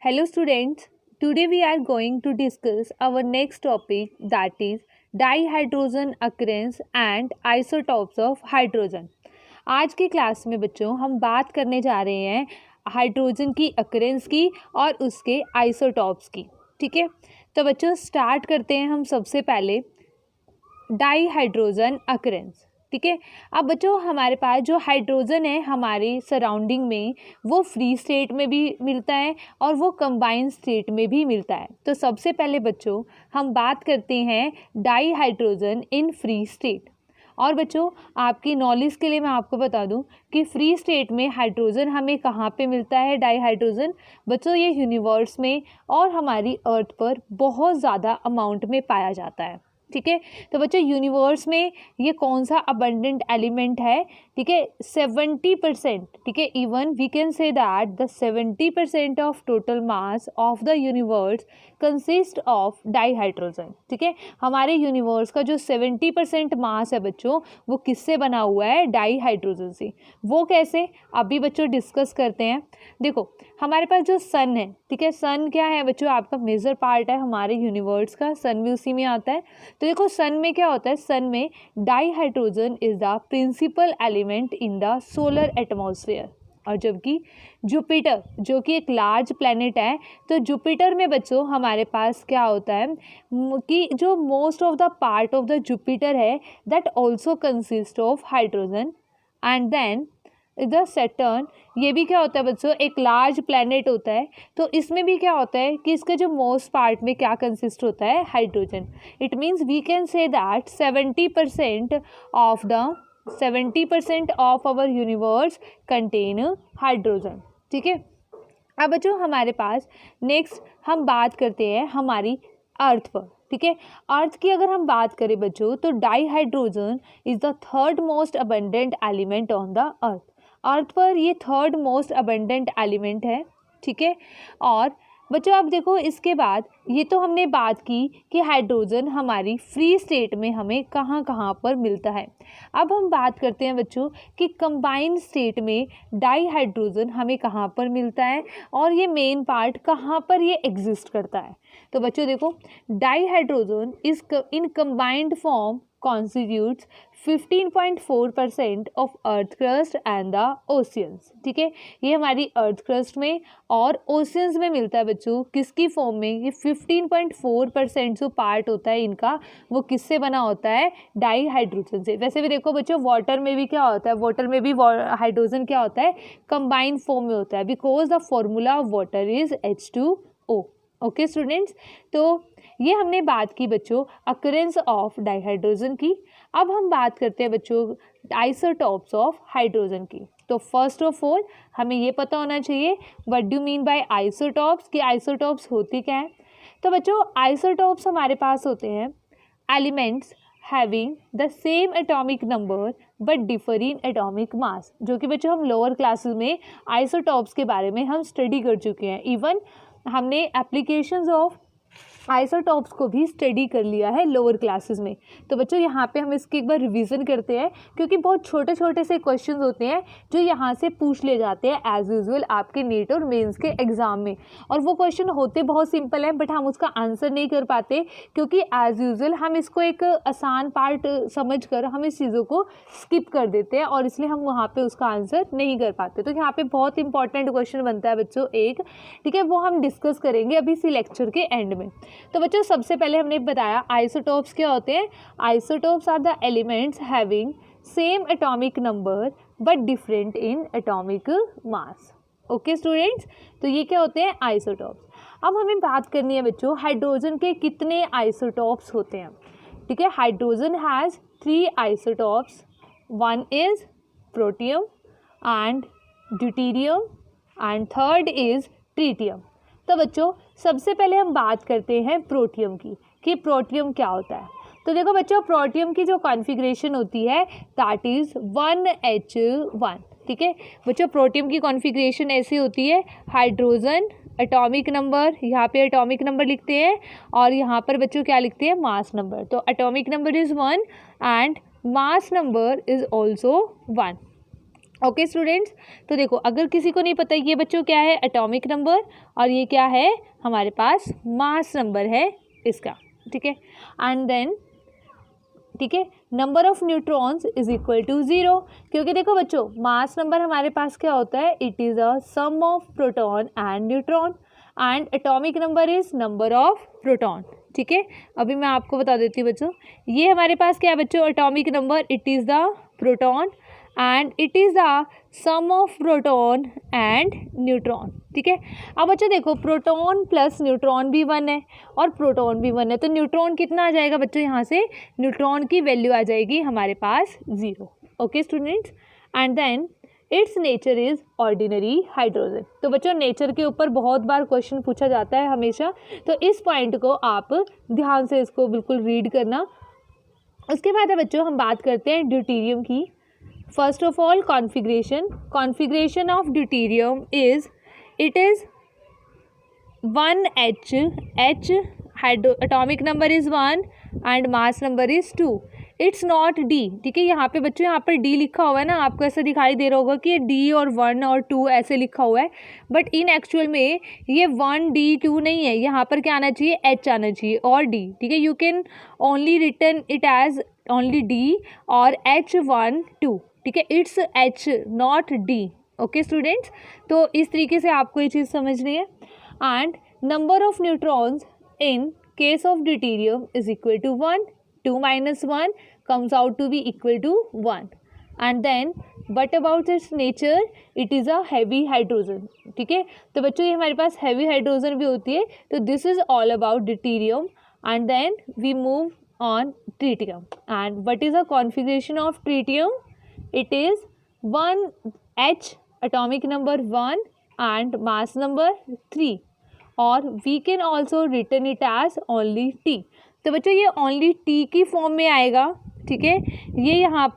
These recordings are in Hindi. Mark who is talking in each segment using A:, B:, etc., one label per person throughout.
A: Hello students, today we are going to discuss our next topic, that is dihydrogen occurrence and isotopes of hydrogen. आज की क्लास में बच्चों हम बात करने जा रहे हैं हाइड्रोजन की अकरेंस की और उसके आइसोटॉप्स की। ठीक है, तो बच्चों स्टार्ट करते हैं हम सबसे पहले डाईहाइड्रोजन अकरेंस। ठीक है, अब बच्चों हमारे पास जो हाइड्रोजन है हमारे सराउंडिंग में वो फ्री स्टेट में भी मिलता है और वो कंबाइंड स्टेट में भी मिलता है। तो सबसे पहले बच्चों हम बात करते हैं डाईहाइड्रोजन इन फ्री स्टेट। और बच्चों आपकी नॉलेज के लिए मैं आपको बता दूं कि फ्री स्टेट में हाइड्रोजन हमें कहाँ पे मिलता है डाईहाइड्रोजन। बच्चों ये यूनिवर्स में और हमारी अर्थ पर बहुत ज़्यादा अमाउंट में पाया जाता है। ठीक है, तो बच्चों यूनिवर्स में ये कौन सा अबंडेंट एलिमेंट है? ठीक है, 70%। ठीक है, even we can say that the 70% of total mass of the universe consist of dihydrogen. ठीक है, हमारे यूनिवर्स का जो 70% मास है बच्चों वो किससे बना हुआ है? डाईहाइड्रोजन से। वो कैसे? अभी बच्चों डिस्कस करते हैं। देखो हमारे पास जो सन है, ठीक है, सन क्या है बच्चों? आपका मेजर पार्ट है हमारे यूनिवर्स का, सन भी उसी में आता है। तो देखो सन में क्या होता है, सन में dihydrogen is the principal element in the solar atmosphere. और जबकि जुपिटर जो कि एक लार्ज प्लैनेट है, तो जुपिटर में बच्चों हमारे पास क्या होता है कि जो most of the part of the Jupiter है that also consist of hydrogen. And then the Saturn, ये भी क्या होता है बच्चों? एक लार्ज प्लैनेट होता है। तो इसमें भी क्या होता है कि इसका जो मोस्ट पार्ट में क्या कंसिस्ट होता है? Hydrogen. It means we can say that 70% of our universe contain hydrogen. ठीक है, अब बच्चों हमारे पास नेक्स्ट हम बात करते हैं हमारी अर्थ पर। ठीक है, अर्थ की अगर हम बात करें बच्चों तो dihydrogen is the third most abundant element on the earth. Earth पर ये थर्ड मोस्ट अबंडेंट एलिमेंट है। ठीक है, और बच्चों अब देखो इसके बाद ये तो हमने बात की कि हाइड्रोजन हमारी फ्री स्टेट में हमें कहाँ कहाँ पर मिलता है। अब हम बात करते हैं बच्चों कि कंबाइंड स्टेट में डाईहाइड्रोजन हमें कहाँ पर मिलता है और ये मेन पार्ट कहाँ पर ये एग्जिस्ट करता है। तो बच्चों देखो dihydrogen is in combined form constitutes 15.4% of earth crust and the oceans. ठीक है, ये हमारी अर्थ क्रस्ट में और ओशियंस में मिलता है बच्चों। किसकी फॉर्म में? ये 15.4% जो पार्ट होता है इनका वो किससे बना होता है? डाईहाइड्रोजन से। वैसे भी देखो बच्चों वाटर में भी क्या होता है? वाटर में भी हाइड्रोजन क्या होता है? कंबाइंड फॉर्म में होता है, because the formula of water is H2O। Okay students, तो ये हमने बात की बच्चों अकरेंस ऑफ डाईहाइड्रोजन की। अब हम बात करते हैं बच्चों आइसोटॉप्स ऑफ हाइड्रोजन की। तो फर्स्ट ऑफ ऑल हमें ये पता होना चाहिए what do mean by isotopes, कि आइसोटॉप्स होती क्या है। तो बच्चों आइसोटॉप्स हमारे पास होते हैं elements having the same atomic number but differ in atomic मास, जो कि बच्चों हम लोअर क्लासेस में आइसोटॉप्स के बारे में हम स्टडी कर चुके हैं। इवन हमने एप्लीकेशंस ऑफ आइसोटॉप्स को भी स्टडी कर लिया है लोअर क्लासेस में। तो बच्चों यहाँ पे हम इसकी एक बार रिवीजन करते हैं, क्योंकि बहुत छोटे छोटे से क्वेश्चंस होते हैं जो यहाँ से पूछ ले जाते हैं एज यूजुअल आपके नीट और मेंस के एग्जाम में। और वो क्वेश्चन होते बहुत सिंपल हैं बट हम उसका आंसर नहीं कर पाते, क्योंकि एज यूजुअल हम इसको एक आसान पार्ट समझ कर हम इस चीज़ों को स्किप कर देते हैं और इसलिए हम वहाँ पर उसका आंसर नहीं कर पाते। तो यहाँ पर बहुत इंपॉर्टेंट क्वेश्चन बनता है बच्चों एक, ठीक है, वो हम डिस्कस करेंगे अभी इसी लेक्चर के एंड में। तो बच्चों सबसे पहले हमने बताया आइसोटॉप्स क्या होते हैं। Isotopes are the elements having same atomic number but different in atomic mass. Okay students, तो ये क्या होते हैं? आइसोटॉप्स। अब हमें बात करनी है बच्चों हाइड्रोजन के कितने आइसोटॉप्स होते हैं। ठीक है, hydrogen has 3 isotopes. One is protium and deuterium and third is tritium. तो बच्चों सबसे पहले हम बात करते हैं प्रोटियम की, कि प्रोटियम क्या होता है। तो देखो बच्चों प्रोटियम की जो कॉन्फ़िगरेशन होती है दैट इज़ 1H1। ठीक है बच्चों, प्रोटियम की कॉन्फ़िगरेशन ऐसी होती है, हाइड्रोजन एटॉमिक नंबर, यहाँ पे एटॉमिक नंबर लिखते हैं और यहाँ पर बच्चों क्या लिखते हैं? Mass number. तो atomic number is 1 and mass number is also 1। Okay students, तो देखो अगर किसी को नहीं पता ये बच्चों क्या है, एटॉमिक नंबर, और ये क्या है हमारे पास मास नंबर है इसका, ठीक है। एंड देन ठीक है, number of neutrons is equal to 0, क्योंकि देखो बच्चों मास नंबर हमारे पास क्या होता है, it is a sum of proton and neutron, and atomic number is number of proton, ठीक है। अभी मैं आपको बता देती हूँ बच्चों, ये हमारे पास क्या है बच्चों, atomic number it is the proton and it is the sum of proton and neutron, ठीक है। अब बच्चों देखो प्रोटॉन प्लस न्यूट्रॉन भी 1 है और प्रोटॉन भी 1 है, तो न्यूट्रॉन कितना आ जाएगा बच्चों, यहाँ से न्यूट्रॉन की वैल्यू आ जाएगी हमारे पास 0। Okay students, and then it's nature is ordinary hydrogen. तो बच्चों नेचर के ऊपर बहुत बार क्वेश्चन पूछा जाता है हमेशा, तो इस पॉइंट को आप ध्यान से इसको बिल्कुल रीड करना। उसके बाद है बच्चों हम बात करते हैं ड्यूटेरियम की। First of all configuration of deuterium is, it is 1H atomic number is 1 and mass number is 2। It's not D, ठीक है। यहाँ पे बच्चों यहाँ पर D लिखा हुआ है ना, आपको ऐसा दिखाई दे रहा होगा कि ये D और 1 और 2 ऐसे लिखा हुआ है, बट इन एक्चुअल में ये 1D2 नहीं है, यहाँ पर क्या आना चाहिए, H आना चाहिए और D, ठीक है। You can only return it as only D और H12, ठीक है। It's H not D। Okay students, तो इस तरीके से आपको ये चीज़ समझनी है। And number of neutrons in case of deuterium is equal to 1, 2 minus 1 comes out to be equal to 1, and then but about its nature it is a heavy hydrogen, ठीक है। तो बच्चों ये हमारे पास heavy hydrogen भी होती है, तो this is all about deuterium, and then we move on tritium। and what is the configuration of tritium, it is 1H atomic number 1 and mass number 3, और we can also return it as only T. तो बच्चों ये ओनली टी की फॉर्म में आएगा, ठीक है। ये यहाँ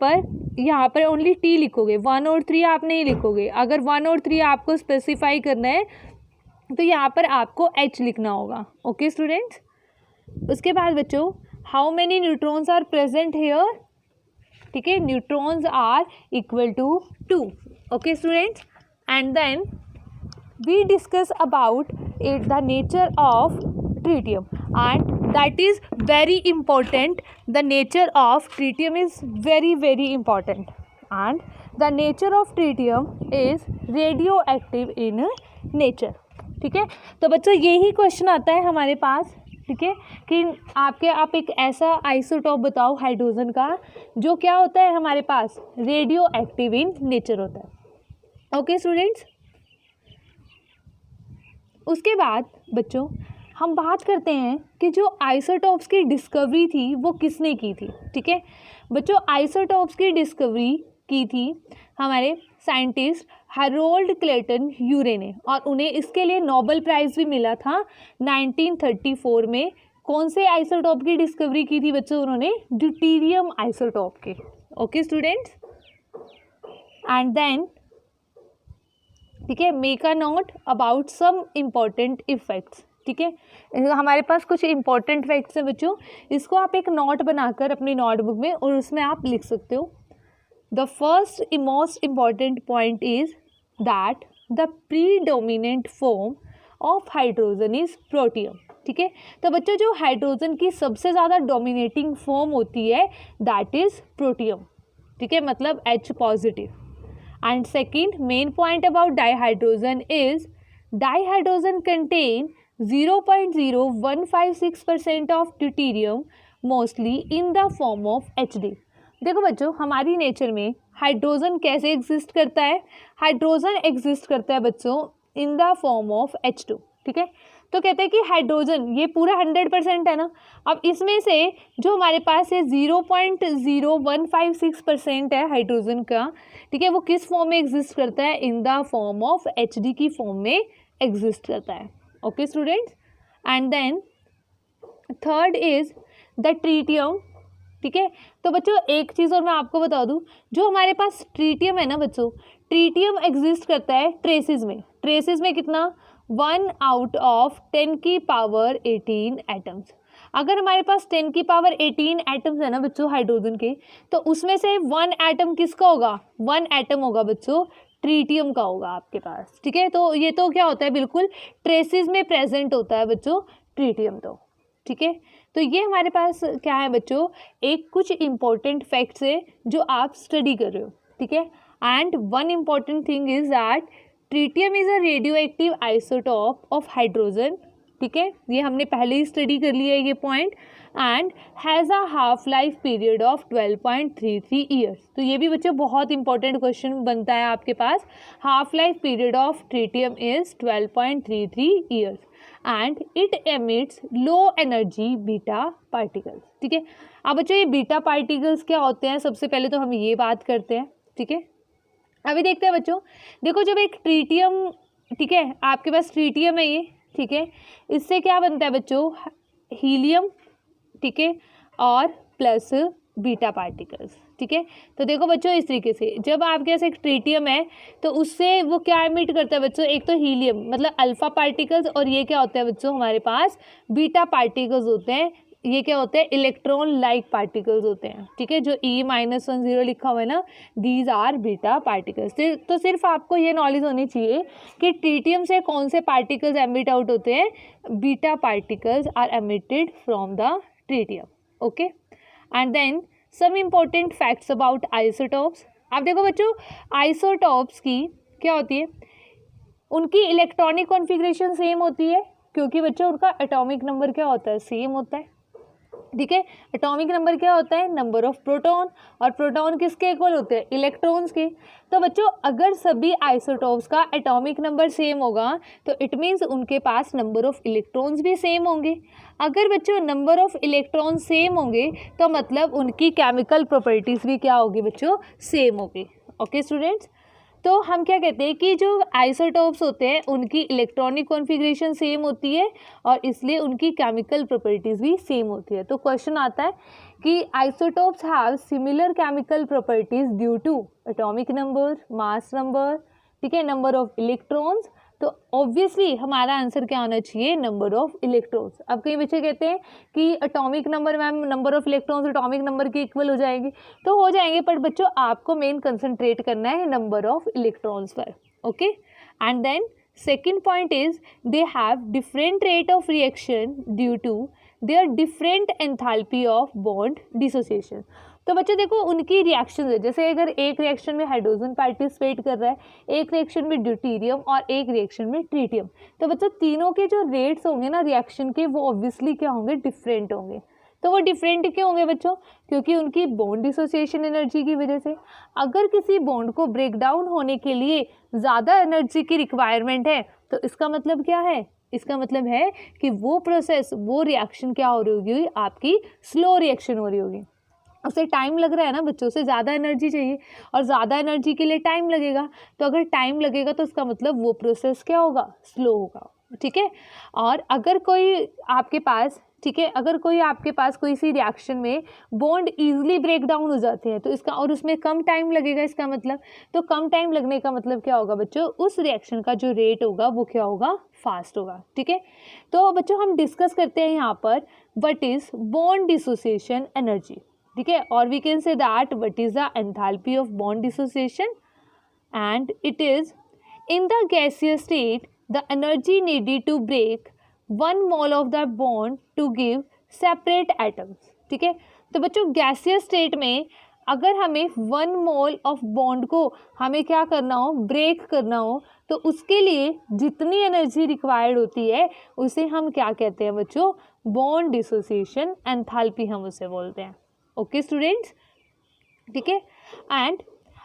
A: पर ओनली टी लिखोगे, 1 और 3 आप नहीं लिखोगे। अगर 1 और 3 आपको स्पेसिफाई करना है तो यहाँ पर आपको H लिखना होगा। ओके स्टूडेंट्स, उसके बाद बच्चों how many neutrons are present here, ठीक है। Neutrons are equal to 2। Okay students, and then we discuss about it the nature of tritium, and that is very important. The nature of tritium is very very important, and the nature of tritium is radioactive in nature, ठीक है। तो बच्चों यही क्वेश्चन आता है हमारे पास, ठीक है, कि आप एक ऐसा आइसोटॉप बताओ हाइड्रोजन का जो क्या होता है हमारे पास, रेडियो एक्टिव इन नेचर होता है। ओके स्टूडेंट्स, उसके बाद बच्चों हम बात करते हैं कि जो आइसोटॉप्स की डिस्कवरी थी वो किसने की थी, ठीक है। बच्चों आइसोटॉप्स की डिस्कवरी की थी हमारे साइंटिस्ट हैरोल्ड क्लेटन यूरे ने, और उन्हें इसके लिए नोबेल प्राइज़ भी मिला था 1934 में। कौन से आइसोटॉप की डिस्कवरी की थी बच्चों, उन्होंने ड्यूटेरियम आइसोटॉप के। ओके स्टूडेंट्स, एंड देन ठीक है, make a note about some important effects, ठीक है। हमारे पास कुछ इंपॉर्टेंट फैक्ट्स हैं बच्चों, इसको आप एक नोट बनाकर अपनी नोटबुक में और उसमें आप लिख सकते हो। The first most important point is that the predominant form of hydrogen is protium, ठीक है। तो बच्चों जो हाइड्रोजन की सबसे ज़्यादा डोमिनेटिंग फॉर्म होती है दैट इज़ प्रोटियम, ठीक है, मतलब H positive. And second main point about dihydrogen is dihydrogen contain 0.0156% of deuterium mostly in the form of HD। देखो बच्चों हमारी नेचर में हाइड्रोजन कैसे एग्जिस्ट करता है, हाइड्रोजन एग्जिस्ट करता है बच्चों इन द फॉर्म ऑफ H2, ठीक है। तो कहते हैं कि हाइड्रोजन ये पूरा 100% है ना, अब इसमें से जो हमारे पास है 0.0156% है हाइड्रोजन का, ठीक है, वो किस फॉर्म में एग्जिस्ट करता है, in the form of HD की फॉर्म में एग्जिस्ट करता है। Okay students, and then third is the tritium, ठीक है। तो बच्चों एक चीज़ और मैं आपको बता दूं, जो हमारे पास ट्रीटियम है ना बच्चों, ट्रीटियम एग्जिस्ट करता है ट्रेसिस में। ट्रेसिस में कितना, 1 out of 10 की पावर 18 एटम्स। अगर हमारे पास 10 की पावर 18 एटम्स है ना बच्चों हाइड्रोजन के, तो उसमें से 1 एटम किसका होगा, 1 एटम होगा बच्चों ट्रीटियम का होगा आपके पास, ठीक है। तो ये तो क्या होता है, बिल्कुल ट्रेसिस में प्रेजेंट होता है बच्चों ट्रीटियम, तो ठीक है। तो ये हमारे पास क्या है बच्चों, एक कुछ इंपॉर्टेंट फैक्ट्स है जो आप स्टडी कर रहे हो, ठीक है। And one important thing is that tritium is a radio active isotope of hydrogen, ठीक है, ये हमने पहले ही स्टडी कर लिया है ये point, and has a half life period of 12.33 years. तो ये भी बच्चों बहुत इंपॉर्टेंट क्वेश्चन बनता है आपके पास, half life period of tritium is 12.33 years and it emits low energy beta particles, ठीक है। अब बच्चों ये बीटा पार्टिकल्स क्या होते हैं, सबसे पहले तो हम ये बात करते हैं, ठीक है। अभी देखते हैं बच्चों, देखो जब एक ट्रीटियम, ठीक है, आपके पास ट्रीटियम है ये, ठीक है, इससे क्या बनता है बच्चों, हीलियम, ठीक है, और प्लस बीटा पार्टिकल्स, ठीक है। तो देखो बच्चों इस तरीके से जब आपके पास एक ट्रीटियम है तो उससे वो क्या एमिट करता है बच्चों, एक तो हीलियम मतलब अल्फा पार्टिकल्स, और ये क्या होता है बच्चों हमारे पास बीटा पार्टिकल्स होते हैं, ये क्या होते हैं इलेक्ट्रॉन लाइक पार्टिकल्स होते हैं, ठीक है, जो E-10 लिखा हुआ है ना, दीज आर बीटा पार्टिकल्स। तो सिर्फ आपको ये नॉलेज होनी चाहिए कि ट्रीटियम से कौन से पार्टिकल्स एमिट आउट होते हैं, beta particles are emitted from the tritium, okay. And then some important facts about isotopes. आप देखो बच्चों आइसोटॉप्स की क्या होती है, उनकी इलेक्ट्रॉनिक कॉन्फ़िगरेशन सेम होती है, क्योंकि बच्चों उनका एटॉमिक नंबर क्या होता है, सेम होता है, ठीक है। एटॉमिक नंबर क्या होता है, नंबर ऑफ प्रोटॉन, और प्रोटॉन किसके इक्वल होते हैं, इलेक्ट्रॉन्स के। तो बच्चों अगर सभी आइसोटॉप्स का एटॉमिक नंबर सेम होगा तो इट मीन्स उनके पास नंबर ऑफ इलेक्ट्रॉन्स भी सेम होंगे। अगर बच्चों नंबर ऑफ इलेक्ट्रॉन सेम होंगे तो मतलब उनकी केमिकल प्रॉपर्टीज़ भी क्या होगी बच्चों, सेम होगी, ओके स्टूडेंट्स। तो हम क्या कहते हैं कि जो आइसोटॉप्स होते हैं उनकी इलेक्ट्रॉनिक कॉन्फ़िगरेशन सेम होती है और इसलिए उनकी केमिकल प्रॉपर्टीज़ भी सेम होती है। तो क्वेश्चन आता है कि isotopes have similar chemical properties due to atomic number, mass number, ठीक है, नंबर ऑफ इलेक्ट्रॉन्स। तो ऑब्वियसली हमारा आंसर क्या होना चाहिए, नंबर ऑफ इलेक्ट्रॉन्स। अब कई बच्चे कहते हैं कि atomic number ma'am number of electrons atomic number के इक्वल हो जाएंगे, तो हो जाएंगे, पर बच्चों आपको मेन कंसंट्रेट करना है नंबर ऑफ इलेक्ट्रॉन्स पर, okay. And then second point is they have different rate of reaction due to their different enthalpy of bond dissociation. तो बच्चों देखो उनकी रिएक्शन है, जैसे अगर एक रिएक्शन में हाइड्रोजन पार्टिसिपेट कर रहा है, एक रिएक्शन में ड्यूटेरियम और एक रिएक्शन में ट्रीटियम, तो बच्चों तीनों के जो रेट्स होंगे ना रिएक्शन के वो ऑब्वियसली क्या होंगे, डिफरेंट होंगे। तो वो डिफरेंट क्यों होंगे बच्चों, क्योंकि उनकी बॉन्ड डिसोसिएशन एनर्जी की वजह से। अगर किसी बॉन्ड को ब्रेक डाउन होने के लिए ज़्यादा एनर्जी की रिक्वायरमेंट है तो इसका मतलब क्या है, इसका मतलब है कि वो प्रोसेस, वो रिएक्शन क्या हो रही होगी, आपकी स्लो रिएक्शन हो रही होगी, उसे टाइम लग रहा है ना बच्चों, से ज़्यादा एनर्जी चाहिए और ज़्यादा एनर्जी के लिए टाइम लगेगा, तो अगर टाइम लगेगा तो इसका मतलब वो प्रोसेस क्या होगा, स्लो होगा, ठीक है। और अगर कोई आपके पास, ठीक है, अगर कोई आपके पास कोई सी रिएक्शन में बॉन्ड ईजिली ब्रेक डाउन हो जाते हैं तो इसका, और उसमें कम टाइम लगेगा इसका मतलब, तो कम टाइम लगने का मतलब क्या होगा बच्चों, उस रिएक्शन का जो रेट होगा वो क्या होगा, फास्ट होगा, ठीक है। तो बच्चों हम डिस्कस करते हैं यहाँ पर what is bond dissociation energy, ठीक है, और we can say that what is the enthalpy of bond dissociation, and it is in the gaseous state the energy needed to break 1 mole of the bond to give separate atoms, ठीक है। तो बच्चों गैसियस स्टेट में अगर हमें 1 मोल ऑफ बॉन्ड को हमें क्या करना हो, ब्रेक करना हो, तो उसके लिए जितनी एनर्जी रिक्वायर्ड होती है उसे हम क्या कहते हैं बच्चों, बॉन्ड डिसोसिएशन एंथैल्पी हम उसे बोलते हैं, ओके स्टूडेंट्स, ठीक है। एंड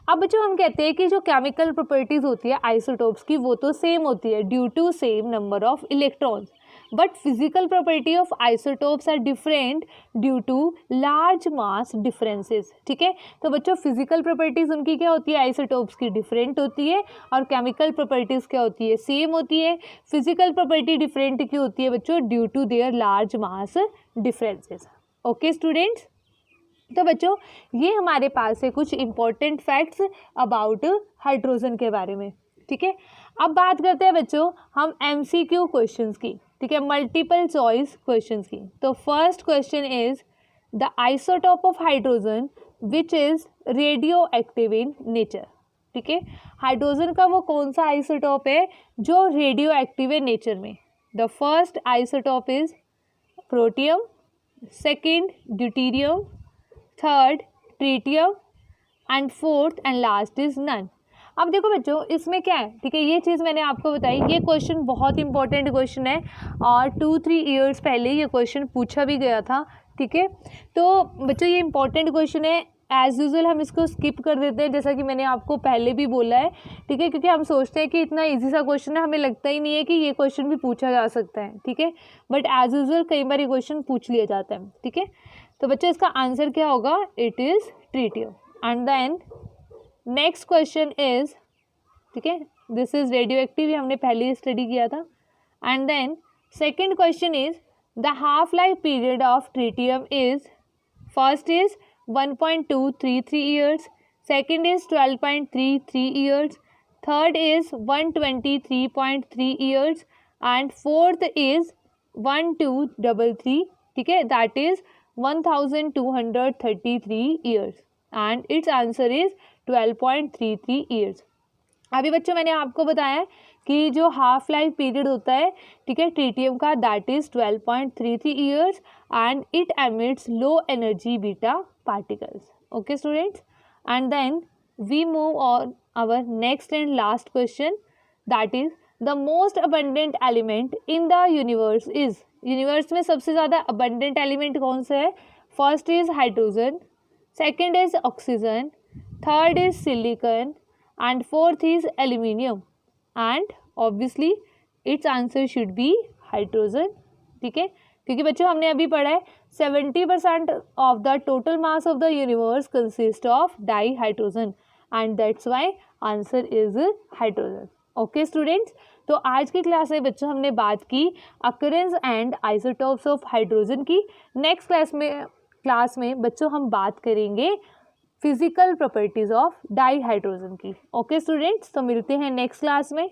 A: अब बच्चों हम कहते हैं कि जो केमिकल प्रॉपर्टीज़ होती है आइसोटोप्स की वो तो सेम होती है due to same number of electrons, but physical property of isotopes are different due to large mass differences, ठीक है। तो बच्चों फिजिकल प्रॉपर्टीज़ उनकी क्या होती है, आइसोटोप्स की डिफरेंट होती है, और केमिकल प्रॉपर्टीज़ क्या होती है, सेम होती है। फिजिकल प्रॉपर्टी डिफरेंट क्यों होती है बच्चों, due to their large mass differences, okay students. तो बच्चों ये हमारे पास है कुछ इम्पॉर्टेंट फैक्ट्स अबाउट हाइड्रोजन के बारे में, ठीक है। अब बात करते हैं बच्चों हम MCQ क्वेश्चंस की, ठीक है, मल्टीपल चॉइस क्वेश्चन की। तो first question is the isotope of hydrogen which is radio active in nature. ठीक है, हाइड्रोजन का वो कौन सा आइसोटॉप है जो रेडियो एक्टिव है नेचर में। The first isotope is protium, second deuterium, third tritium and fourth and last is none. अब देखो बच्चों इसमें क्या है, ठीक है, ये चीज़ मैंने आपको बताई। ये क्वेश्चन बहुत इंपॉर्टेंट क्वेश्चन है और 2-3 ईयर्स पहले ये क्वेश्चन पूछा भी गया था। ठीक है, तो बच्चों ये इंपॉर्टेंट क्वेश्चन है। एज़ यूजुअल हम इसको स्किप कर देते हैं, जैसा कि मैंने आपको पहले भी बोला है। ठीक है, क्योंकि हम सोचते हैं कि इतना इजी सा क्वेश्चन है, हमें लगता ही नहीं है कि ये क्वेश्चन भी पूछा जा सकता है। ठीक है, बट एज़ यूजुअल कई बार ये क्वेश्चन पूछ लिया जाता है। ठीक है, तो बच्चों इसका आंसर क्या होगा, it is tritium. And then next question is, ठीक है, दिस इज रेडियो एक्टिव, ये हमने पहले ही स्टडी किया था। And then second question is the half life period of tritium is, first is 1.233 years, second is 12.33 years, third is 123.3 years and fourth is 1233, ठीक है, that is 1233 years and its answer is 12.33 years। अभी बच्चों मैंने आपको बताया कि जो हाफ लाइफ पीरियड होता है, ठीक है, ट्रीटियम का, that is 12.33 years and it emits low energy beta particles. Okay students, and then we move on our next and last question, that is the most abundant element in the universe is. Universe में सबसे ज़्यादा अबंडेंट एलिमेंट कौन सा है। First is hydrogen, second is oxygen, third is silicon and fourth is aluminium and obviously its answer should be hydrogen। ठीक है, क्योंकि बच्चों हमने अभी पढ़ा है 70% of the total mass of the universe consists of dihydrogen and that's why answer is hydrogen। Okay students, तो आज की क्लास में बच्चों हमने बात की occurrence and isotopes of hydrogen की। नेक्स्ट क्लास में बच्चों हम बात करेंगे फिजिकल प्रॉपर्टीज ऑफ डाईहाइड्रोजन की। ओके स्टूडेंट्स, तो मिलते हैं नेक्स्ट क्लास में।